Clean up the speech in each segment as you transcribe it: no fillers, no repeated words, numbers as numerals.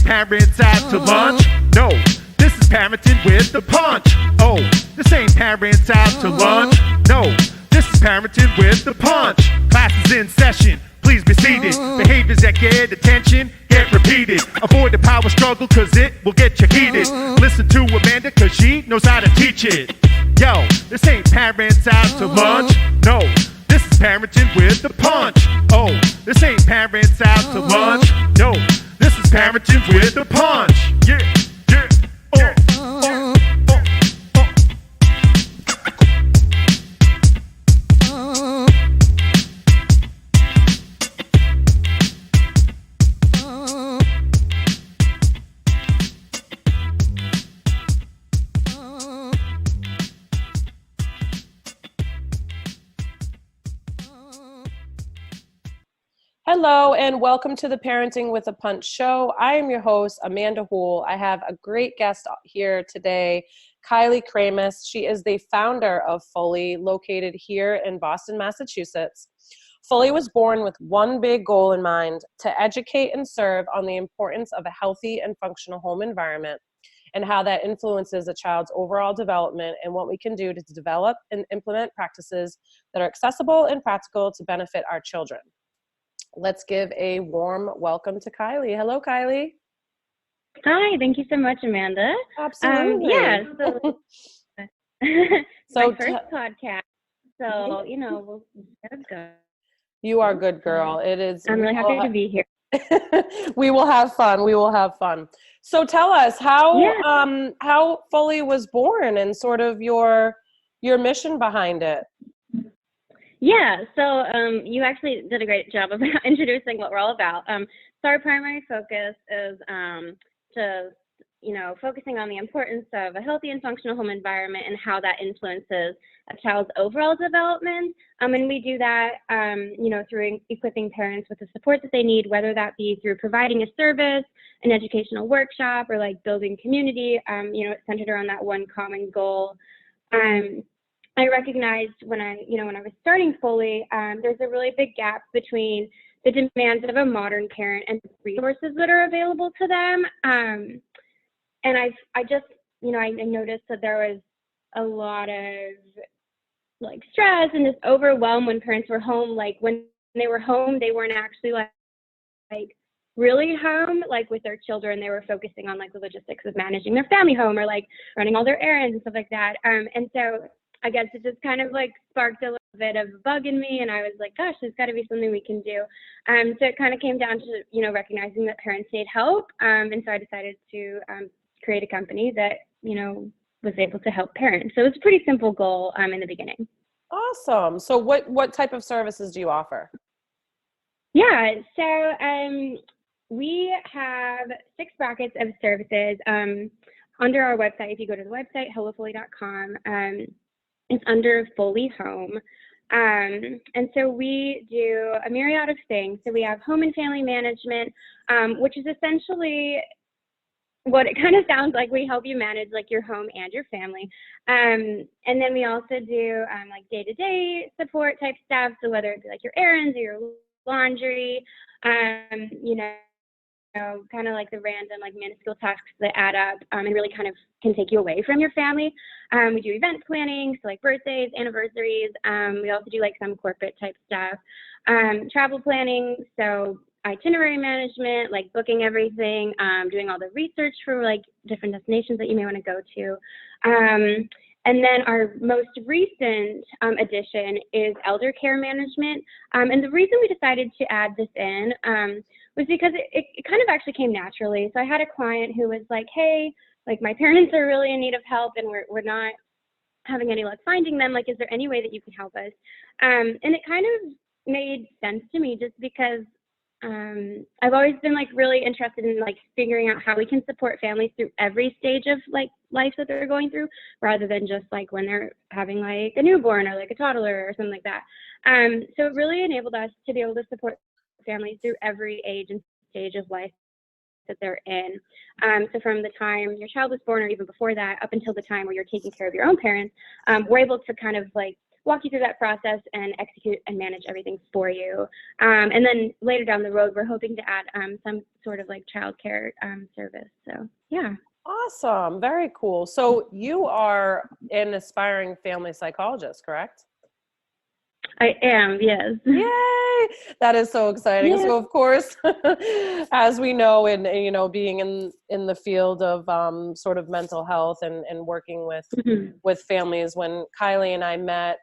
parents out to lunch. No, this is parenting with the punch. Oh, this ain't parents out to lunch. No, this is parenting with the punch. Class is in session. Please be seated. Behaviors that get attention get repeated. Avoid the power struggle cause it will get you heated. Listen to Amanda cause she knows how to teach it. Yo, this ain't parents out to lunch. No, this is parenting with the punch. Oh, this ain't parents out to lunch. No, this is parenting with the punch. Yeah, yeah, Hello and welcome to the Parenting with a Punch show. I am your host, Amanda Houle. I have a great guest here today, Kylie Kremas. She is the founder of Fulley, located here in Boston, Massachusetts. Fulley was born with one big goal in mind: to educate and serve on the importance of a healthy and functional home environment and how that influences a child's overall development and what we can do to develop and implement practices that are accessible and practical to benefit our children. Let's give a warm welcome to Kylie. Hello, Kylie. Hi, thank you so much, Amanda. Absolutely. So my first podcast. So, we'll go. You are a good girl. It is. I'm really happy to be here. We will have fun. We will have fun. So tell us how Fulley was born and sort of your mission behind it. Yeah, so you actually did a great job of introducing what we're all about. So our primary focus is focusing on the importance of a healthy and functional home environment and how that influences a child's overall development. And we do that, through equipping parents with the support that they need, whether that be through providing a service, an educational workshop, or like building community. It's centered around that one common goal. I recognized when I was starting Fulley, there's a really big gap between the demands of a modern parent and the resources that are available to them. And I noticed that there was a lot of like stress and just overwhelm when parents were home. Like when they were home, they weren't actually like really home, like with their children. They were focusing on like the logistics of managing their family home or like running all their errands and stuff like that. And so I guess it just kind of like sparked a little bit of a bug in me, and I was like, gosh, there's got to be something we can do. So it kind of came down to, recognizing that parents need help. And so I decided to create a company that, was able to help parents. So it was a pretty simple goal in the beginning. Awesome. So what type of services do you offer? Yeah, so we have 6 brackets of services under our website. If you go to the website, hellofulley.com, it's under Fulley Home. And so we do a myriad of things. So we have home and family management, which is essentially what it kind of sounds like. We help you manage like your home and your family. And then we also do like day-to-day support type stuff. So whether it be like your errands or your laundry, kind of like the random, like minuscule tasks that add up and really kind of can take you away from your family. We do event planning, so like birthdays, anniversaries. We also do like some corporate type stuff. Travel planning, so itinerary management, like booking everything, doing all the research for like different destinations that you may want to go to. And then our most recent addition is elder care management. And the reason we decided to add this in was because it kind of actually came naturally. So I had a client who was like, hey, like my parents are really in need of help and we're not having any luck finding them. Like, is there any way that you can help us? And it kind of made sense to me just because I've always been like really interested in like figuring out how we can support families through every stage of like life that they're going through, rather than just like when they're having like a newborn or like a toddler or something like that. So it really enabled us to be able to support families through every age and stage of life that they're in. So from the time your child was born or even before that, up until the time where you're taking care of your own parents, we're able to kind of like walk you through that process and execute and manage everything for you. And then later down the road, we're hoping to add some sort of like childcare service. So yeah. Awesome. Very cool. So you are an aspiring family psychologist, correct? I am, yes. Yay! That is so exciting. Yeah. So of course, as we know, being in the field of sort of mental health and working with families, when Kylie and I met,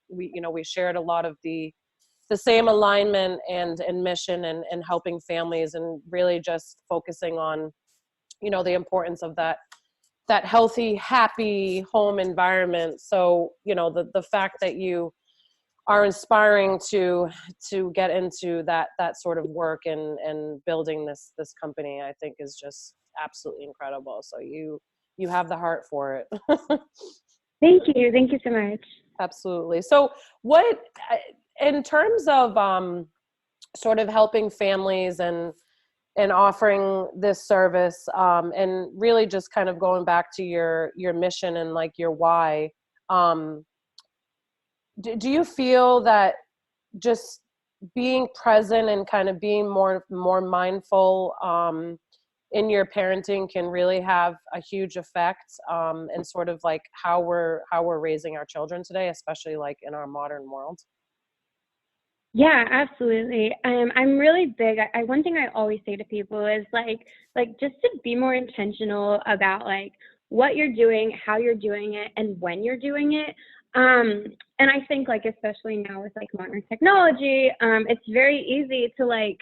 we shared a lot of the same alignment and mission and helping families, and really just focusing on, the importance of that healthy, happy home environment. So, the fact that you are inspiring to get into that sort of work and building this company, I think is just absolutely incredible. So you have the heart for it. Thank you so much. Absolutely. So what, in terms of sort of helping families and offering this service, and really just kind of going back to your mission and like your why, do you feel that just being present and kind of being more mindful in your parenting can really have a huge effect in sort of like how we're raising our children today, especially like in our modern world? Yeah, absolutely. I'm really big. One thing I always say to people is like just to be more intentional about like what you're doing, how you're doing it, and when you're doing it. And I think like, especially now with like modern technology, it's very easy to like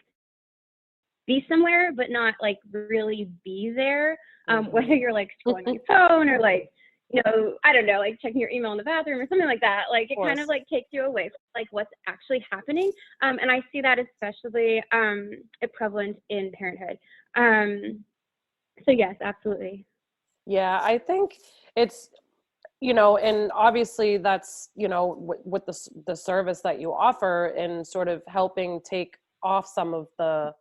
be somewhere, but not like really be there. Whether you're like scrolling on your phone or like, I don't know, like checking your email in the bathroom or something like that. Like it kind of like takes you away from like what's actually happening. And I see that especially prevalent in parenthood. So yes, absolutely. Yeah, I think it's, and obviously that's, with the service that you offer and sort of helping take off some of the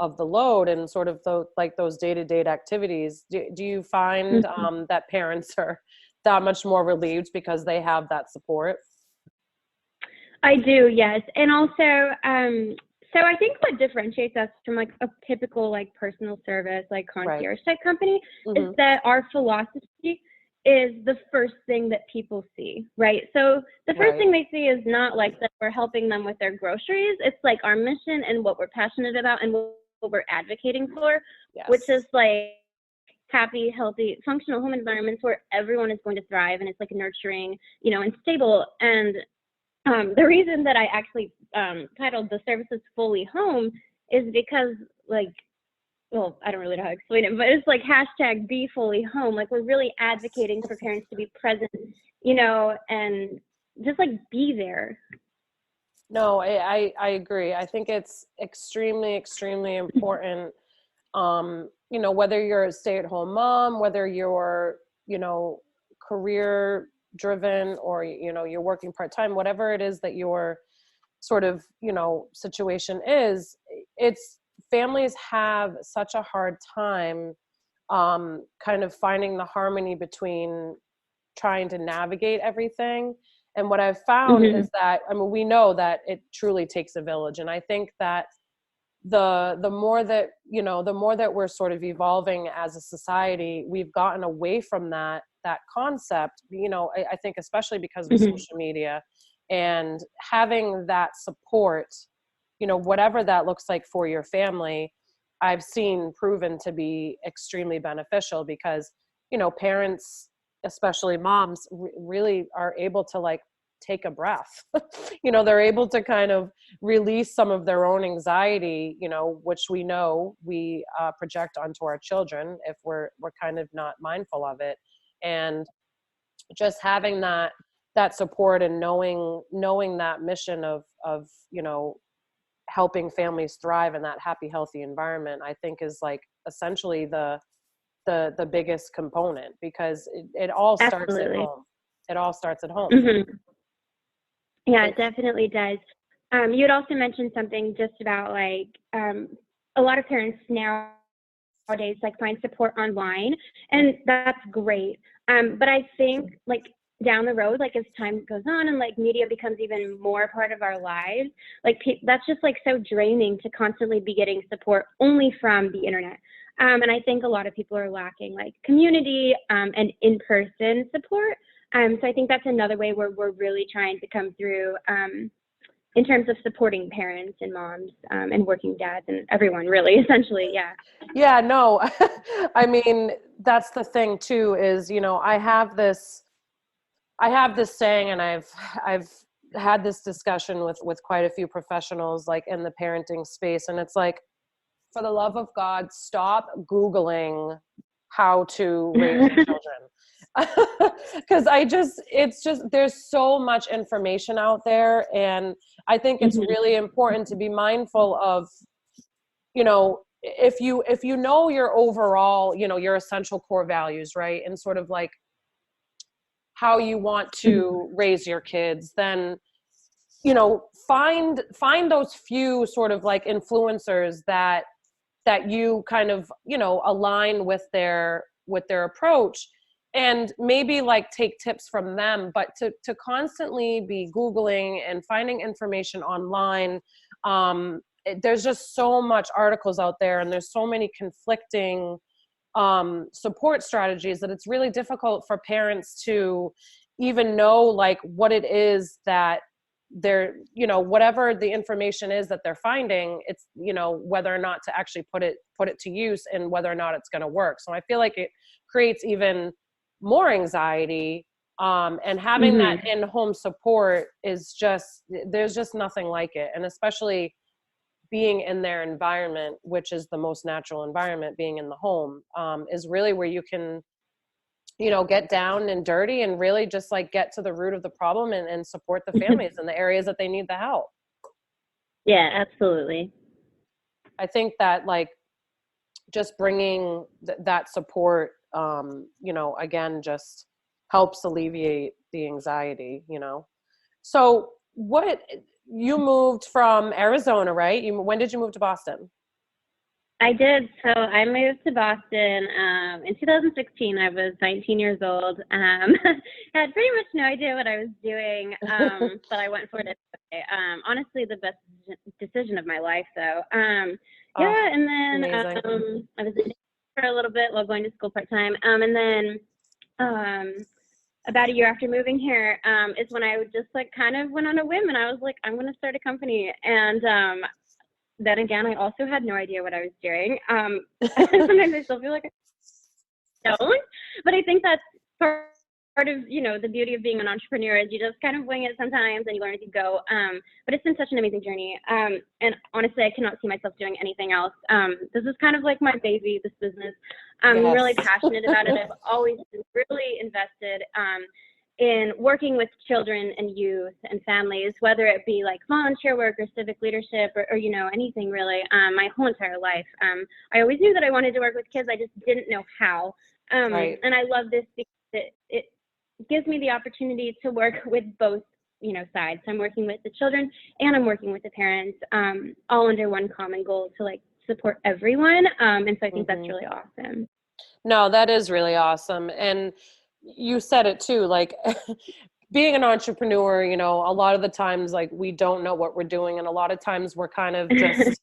load and sort of those day-to-day activities. Do you find that parents are that much more relieved because they have that support? I do, yes. And also, so I think what differentiates us from like a typical like personal service, like concierge type company, is that our philosophy is the first thing that people see, right? So the first thing they see is not like that we're helping them with their groceries. It's like our mission and what we're passionate about and what we're advocating for, which is like happy, healthy, functional home environments where everyone is going to thrive and it's like nurturing, and stable. And the reason that I actually titled the services Fulley Home is because like, well, I don't really know how to explain it, but it's like hashtag be fully home. Like we're really advocating for parents to be present, and just like be there. No, I agree. I think it's extremely, extremely important. Whether you're a stay-at-home mom, whether you're, career driven or, you're working part-time, whatever it is that your sort of, situation is, families have such a hard time kind of finding the harmony between trying to navigate everything. And what I've found is that, we know that it truly takes a village. And I think that the more that we're sort of evolving as a society, we've gotten away from that concept, I think especially because of social media and having that support, whatever that looks like for your family, I've seen proven to be extremely beneficial because, parents, especially moms, really are able to like take a breath. They're able to kind of release some of their own anxiety, which we know we project onto our children if we're kind of not mindful of it. And just having that support and knowing that mission of helping families thrive in that happy, healthy environment, I think is like essentially the biggest component, because it all starts at home. It all starts at home. Yeah, it definitely does. You had also mentioned something just about like a lot of parents nowadays like find support online, and that's great. But I think like down the road, like as time goes on and like media becomes even more a part of our lives, like that's just like so draining to constantly be getting support only from the internet. And I think a lot of people are lacking like community and in-person support. So I think that's another way where we're really trying to come through in terms of supporting parents and moms and working dads and everyone really, essentially. Yeah. Yeah, no, I mean, that's the thing too, is, you know, I have this saying, and I've had this discussion with quite a few professionals like in the parenting space. And it's like, for the love of God, stop Googling how to raise your children. Because it's just, there's so much information out there. And I think it's really important to be mindful of, you know, if you know your overall, you know, your essential core values, right? And sort of like how you want to raise your kids, then, you know, find those few sort of like influencers that you kind of, you know, align with their approach, and maybe like take tips from them, but to constantly be Googling and finding information online. There's just so much articles out there, and there's so many conflicting support strategies that it's really difficult for parents to even know like what it is that they're, you know, whatever the information is that they're finding, it's, you know, whether or not to actually put it to use and whether or not it's going to work. So I feel like it creates even more anxiety, and having that in-home support is just, there's just nothing like it. And especially being in their environment, which is the most natural environment, being in the home, is really where you can, you know, get down and dirty and really just like get to the root of the problem and support the families in the areas that they need the help. Yeah, absolutely. I think that like just bringing that support, you know, again, just helps alleviate the anxiety, you know. So you moved from Arizona, right? When did you move to Boston? I did. So I moved to Boston in 2016. I was 19 years old. Had pretty much no idea what I was doing, but I went for it. Honestly, the best decision of my life, though. Yeah, and then I was in for a little bit while going to school part-time. And then about a year after moving here is when I just like kind of went on a whim, and I was like, I'm going to start a company. And then again, I also had no idea what I was doing. Sometimes I still feel like I don't, but I think that's part of, you know, the beauty of being an entrepreneur is you just kind of wing it sometimes and you learn as you go. But it's been such an amazing journey. And honestly, I cannot see myself doing anything else. This is kind of like my baby, this business. I'm really passionate about it. I've always been really invested in working with children and youth and families, whether it be like volunteer work or civic leadership or you know, anything really, my whole entire life. I always knew that I wanted to work with kids. I just didn't know how. Right. And I love this because it gives me the opportunity to work with both, you know, sides. So I'm working with the children and I'm working with the parents, all under one common goal to like support everyone. And so I think that's really awesome. No, that is really awesome. And you said it too, like being an entrepreneur, you know, a lot of the times like we don't know what we're doing. And a lot of times we're kind of just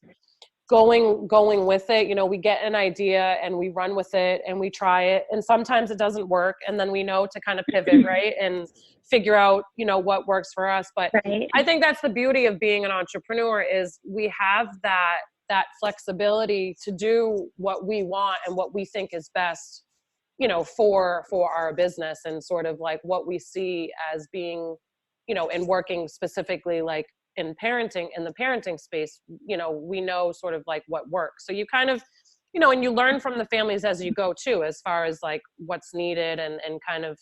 going with it. You know, we get an idea and we run with it and we try it. And sometimes it doesn't work. And then we know to kind of pivot, right? And figure out, you know, what works for us. But I think that's the beauty of being an entrepreneur is we have that flexibility to do what we want and what we think is best, you know, for our business and sort of like what we see as being, you know, and working specifically like in parenting, in the parenting space, you know, we know sort of like what works. So you kind of, you know, and you learn from the families as you go too, as far as like what's needed and kind of,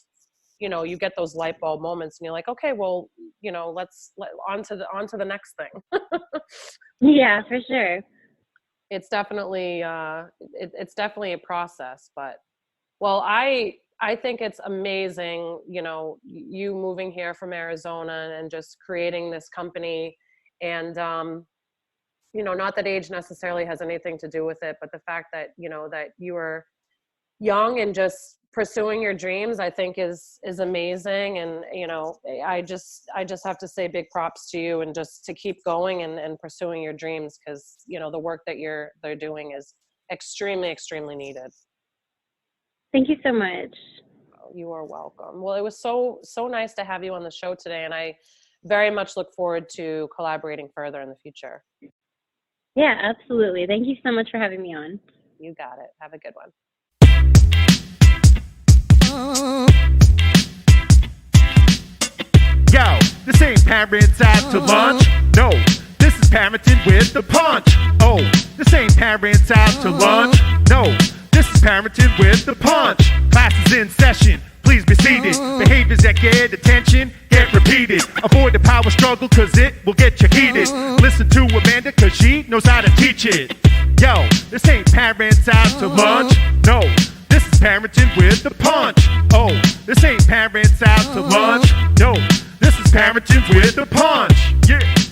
you know, you get those light bulb moments and you're like, okay, well, you know, let's on to the next thing. Yeah, for sure. It's definitely, it's definitely a process, but well, I think it's amazing, you know, you moving here from Arizona and just creating this company and, you know, not that age necessarily has anything to do with it, but the fact that, you know, that you were young and just pursuing your dreams, I think is amazing. And, you know, I just have to say big props to you, and just to keep going and pursuing your dreams, because, you know, the work that they're doing is extremely, extremely needed. Thank you so much. You are welcome. Well, it was so nice to have you on the show today, and I very much look forward to collaborating further in the future. Yeah, absolutely. Thank you so much for having me on. You got it. Have a good one. Yo, this ain't parents out to lunch. No, this is parenting with the punch. Oh, this ain't parents out to lunch. No, this is parenting with the punch. Class is in session. Please be seated. Behaviors that get attention get repeated. Avoid the power struggle, cause it will get you heated. Listen to Amanda, cause she knows how to teach it. Yo, this ain't parents out to lunch. No, this is parenting with the punch. Oh, this ain't parents out to lunch. No, this is parenting with the punch. Yeah.